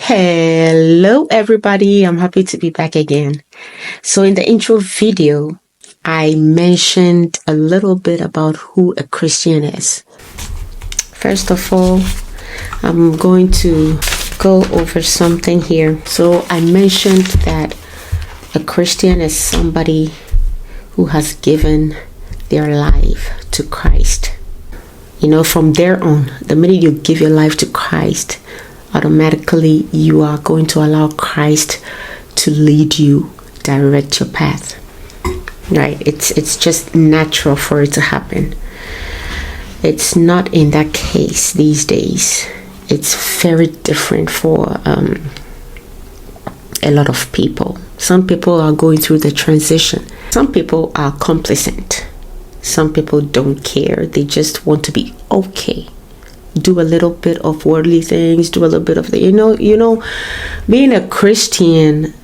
Hello everybody, I'm happy to be back again. So in the intro video, I mentioned a little bit about who a Christian is. First of all, I'm going to go over something here. So I mentioned that a Christian is somebody who has given their life to Christ. You know, from there on, the minute you give your life to Christ, automatically you are going to allow Christ to lead you, direct your path. Right? It's just natural for it to happen. It's not in that case these days. It's very different for a lot of people. Some people are going through the transition. Some people are complacent. Some people don't care. They just want to be okay. Do a little bit of worldly things, do a little bit of the, you know, being a Christian,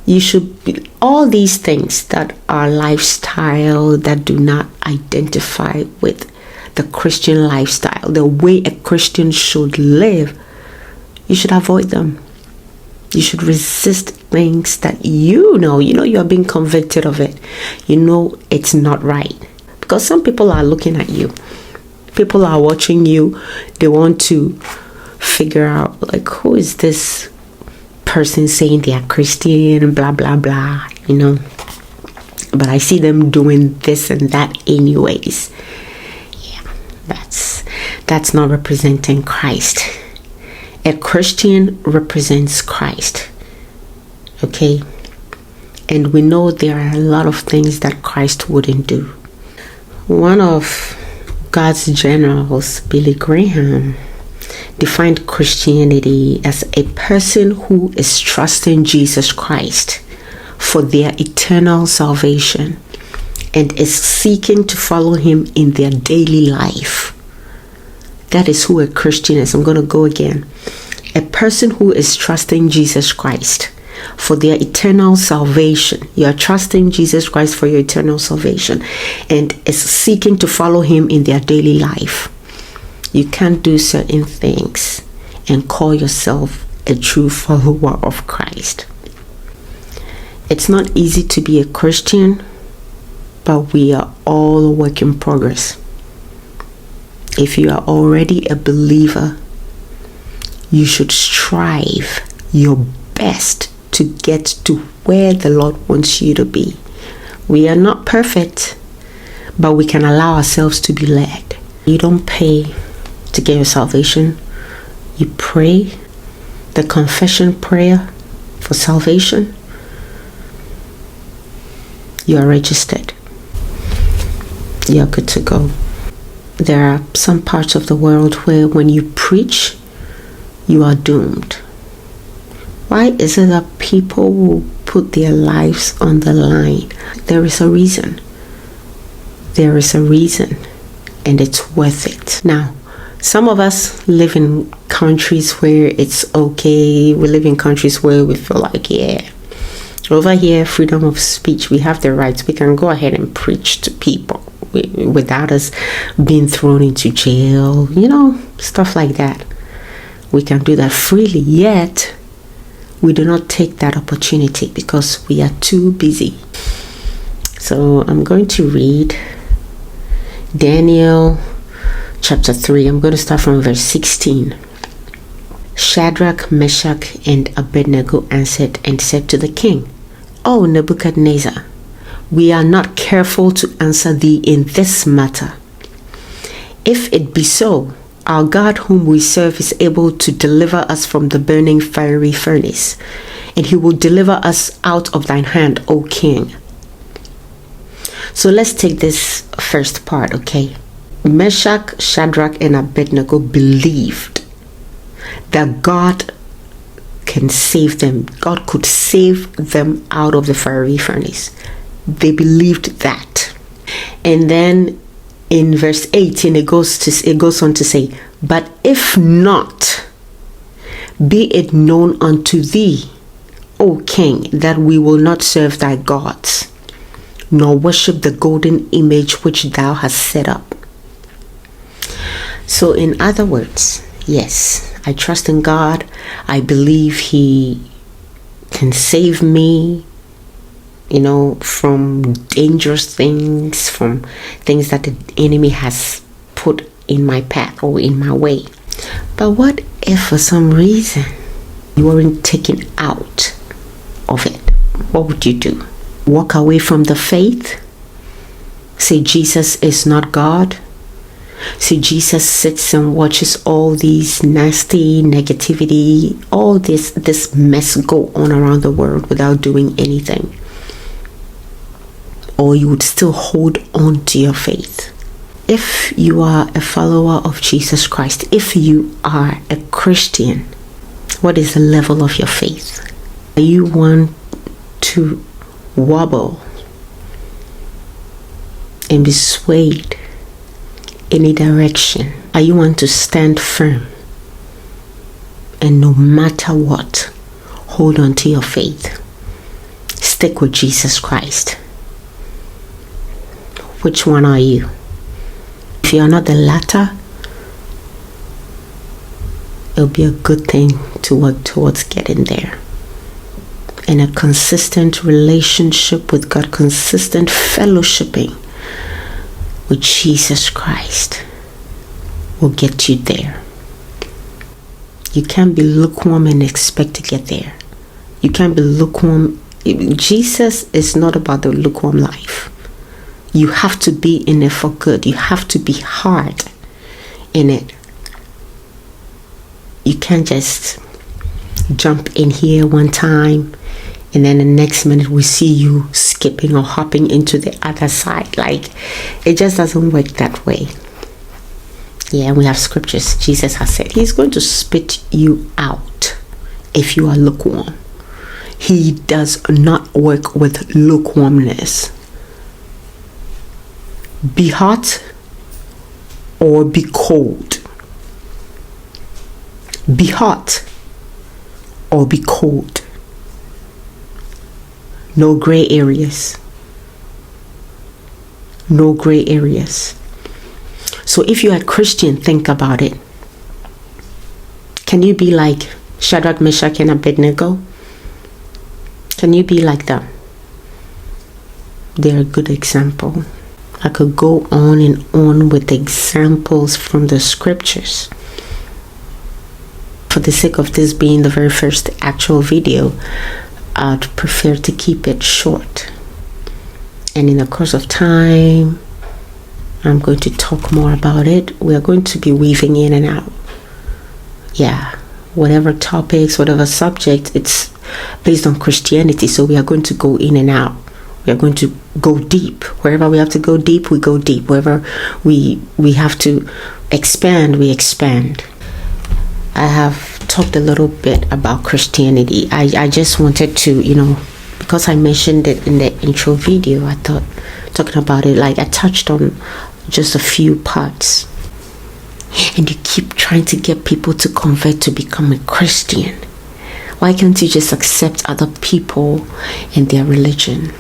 you should be, all these things that are lifestyle that do not identify with the Christian lifestyle, the way a Christian should live, you should avoid them. You should resist things that you know you're being convicted of it. You know it's not right. Because some people are looking at you. People are watching you. They want to figure out, like, who is this person saying they are Christian, blah, blah, blah, But I see them doing this and that anyways. Yeah, that's not representing Christ. A Christian represents Christ. Okay? And we know there are a lot of things that Christ wouldn't do. One of God's generals, Billy Graham, defined Christianity as a person who is trusting Jesus Christ for their eternal salvation and is seeking to follow him in their daily life. That is who a Christian is. I'm going to go again. A person who is trusting Jesus Christ for their eternal salvation. You are trusting Jesus Christ for your eternal salvation and is seeking to follow him in their daily life. You can't do certain things and call yourself a true follower of Christ. It's not easy to be a Christian, but we are all a work in progress. If you are already a believer, you should strive your best to get to where the Lord wants you to be. We are not perfect, but we can allow ourselves to be led. You don't pay to get your salvation. You pray the confession prayer for salvation. You are registered. You are good to go. There are some parts of the world where when you preach, you are doomed. Why is it that people will put their lives on the line? There is a reason. There is a reason, and it's worth it. Now, some of us live in countries where it's okay. We live in countries where we feel like, yeah, over here, freedom of speech, we have the rights. We can go ahead and preach to people without us being thrown into jail, stuff like that. We can do that freely, yet we do not take that opportunity because we are too busy. So I'm going to read Daniel chapter 3. I'm going to start from verse 16. Shadrach, Meshach, and Abednego answered and said to the king, O Nebuchadnezzar, we are not careful to answer thee in this matter. If it be so, our God whom we serve is able to deliver us from the burning fiery furnace, and he will deliver us out of thine hand, O king. So let's take this first part, okay? Meshach, Shadrach, and Abednego believed that God can save them. God could save them out of the fiery furnace. They believed that. And then in verse 18, it goes on to say, but if not, be it known unto thee, O king, that we will not serve thy gods, nor worship the golden image which thou hast set up. So in other words, yes, I trust in God. I believe He can save me, from dangerous things, from things that the enemy has put in my path or in my way. But what if for some reason you weren't taken out of it? What would you do? Walk away from the faith? Say Jesus is not God? Say Jesus sits and watches all these nasty negativity, all this mess go on around the world without doing anything? Or you would still hold on to your faith? If you are a follower of Jesus Christ, if you are a Christian, what is the level of your faith? Are you one to wobble and be swayed any direction? Are you one to stand firm and no matter what, hold on to your faith? Stick with Jesus Christ. Which one are you? If you are not the latter, it'll be a good thing to work towards getting there. And a consistent relationship with God, consistent fellowshipping with Jesus Christ will get you there. You can't be lukewarm and expect to get there. You can't be lukewarm. Jesus is not about the lukewarm life. You have to be in it for good. You have to be hard in it. You can't just jump in here one time and then the next minute we see you skipping or hopping into the other side. Like, it just doesn't work that way. Yeah, we have scriptures. Jesus has said He's going to spit you out if you are lukewarm. He does not work with lukewarmness. Be hot or be cold. Be hot or be cold. No gray areas. No gray areas. So if you're a Christian, think about it. Can you be like Shadrach, Meshach, and Abednego? Can you be like them? They're a good example. I could go on and on with examples from the scriptures. For the sake of this being the very first actual video, I'd prefer to keep it short. And in the course of time, I'm going to talk more about it. We are going to be weaving in and out. Yeah, whatever topics, whatever subject, it's based on Christianity. So we are going to go in and out. We are going to go deep. Wherever we have to go deep, we go deep. Wherever we have to expand, we expand. I have talked a little bit about Christianity. I just wanted to, because I mentioned it in the intro video, I thought talking about it, like I touched on just a few parts. And you keep trying to get people to convert to become a Christian. Why can't you just accept other people and their religion?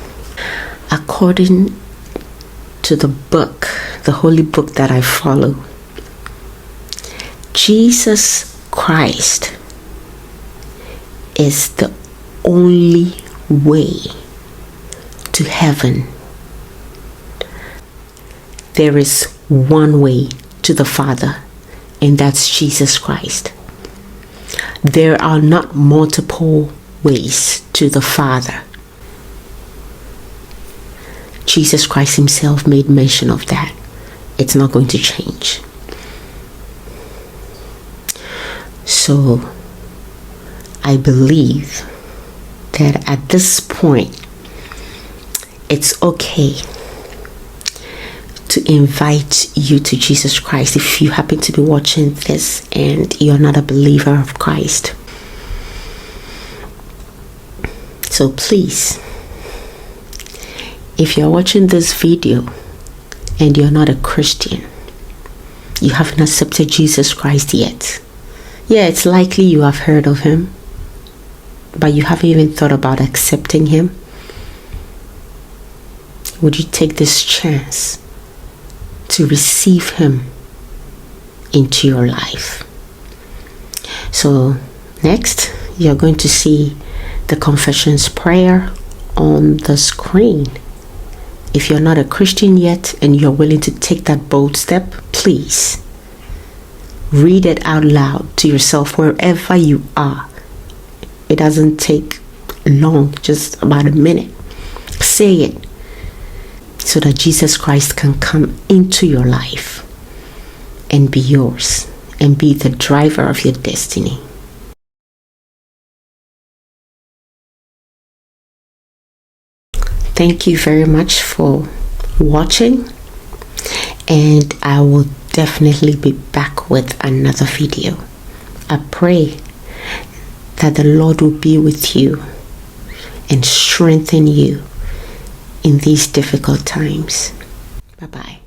According to the book, the holy book that I follow, Jesus Christ is the only way to heaven. There is one way to the Father, and that's Jesus Christ. There are not multiple ways to the Father. Jesus Christ Himself made mention of that. It's not going to change. So I believe that at this point, it's okay to invite you to Jesus Christ if you happen to be watching this and you're not a believer of Christ. So please, if you're watching this video and you're not a Christian, you haven't accepted Jesus Christ yet. Yeah, it's likely you have heard of Him, but you haven't even thought about accepting Him. Would you take this chance to receive Him into your life? So next, you're going to see the confessions prayer on the screen. If you're not a Christian yet and you're willing to take that bold step, please read it out loud to yourself wherever you are. It doesn't take long, just about a minute. Say it so that Jesus Christ can come into your life and be yours and be the driver of your destiny. Thank you very much for watching, and I will definitely be back with another video. I pray that the Lord will be with you and strengthen you in these difficult times. Bye-bye.